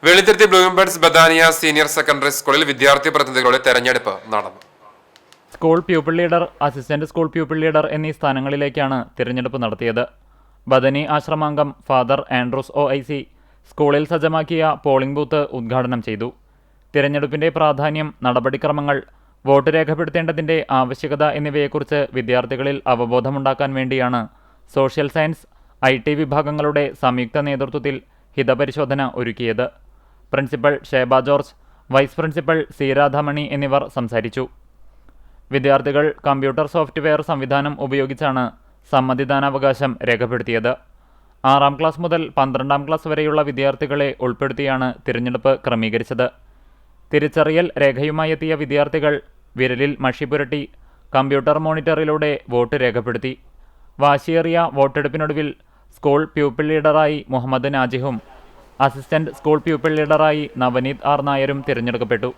വെളിത്തിരുത്തി ബ്ലൂംബേർഡ്സ് Badania senior secondary സ്കൂളിൽ വിദ്യാർത്ഥി പ്രതിനിധികളുടെ തെരഞ്ഞെടുപ്പ് നടന്നു. School pupil leader, assistant school pupil leader എന്നീ സ്ഥാനങ്ങളിലേക്കാണ് തിരഞ്ഞെടുപ്പ് നടത്തിയത്. ബദനി ആശ്രമാംഗം ഫാദർ ആൻഡ്രൂസ് OIC സ്കൂളിൽ സജ്ജമാക്കിയ പോളിംഗ് ബൂത്ത് ഉദ്ഘാടനം ചെയ്തു. തിരഞ്ഞെടുപ്പിന്റെ പ്രാധാന്യം, നടപടിക്രമങ്ങൾ, വോട്ട് രേഖപ്പെടുത്തേണ്ടതിന്റെ ആവശ്യകത എന്നിവയെക്കുറിച്ച് വിദ്യാർത്ഥികളിൽ അവബോധമുണ്ടാക്കാൻ വേണ്ടിയാണ് സോഷ്യൽ സയൻസ്, IT വിഭാഗങ്ങളുടെ സംയുക്ത നേതൃത്വത്തിൽ ഹിതപരിശോധന ഒരുക്കിയത്. Principal Sheba George, vice principal C Radhamani എന്നിവർ സംസാരിച്ചു. വിദ്യാർത്ഥികൾ കമ്പ്യൂട്ടർ സോഫ്റ്റ്വെയർ സംവിധാനം ഉപയോഗിച്ചാണ് സമ്മതിദാനാവകാശം രേഖപ്പെടുത്തിയത്. 6ാം ക്ലാസ് മുതൽ 12ാം ക്ലാസ് വരെയുള്ള വിദ്യാർത്ഥികളെ ഉൾപ്പെടുത്തിയാണ് തിരഞ്ഞെടുപ്പ് ക്രമീകരിച്ചത്. തിരിച്ചറിയൽ രേഖയുമായി എത്തിയ വിദ്യാർത്ഥികൾ വിരലിൽ മഷി പുരട്ടി കമ്പ്യൂട്ടർ മോണിറ്ററിലൂടെ വോട്ട് രേഖപ്പെടുത്തി. വാശിയേറിയ വോട്ടെടുപ്പിനൊടുവിൽ സ്കൂൾ പ്യൂപ്പിൾ ലീഡറായി മുഹമ്മദ് നാജിഹും അസിസ്റ്റന്റ് സ്കൂൾ പ്യൂപ്പിൾ ലീഡറായി നവനീത് R നായരും തിരഞ്ഞെടുക്കപ്പെട്ടു.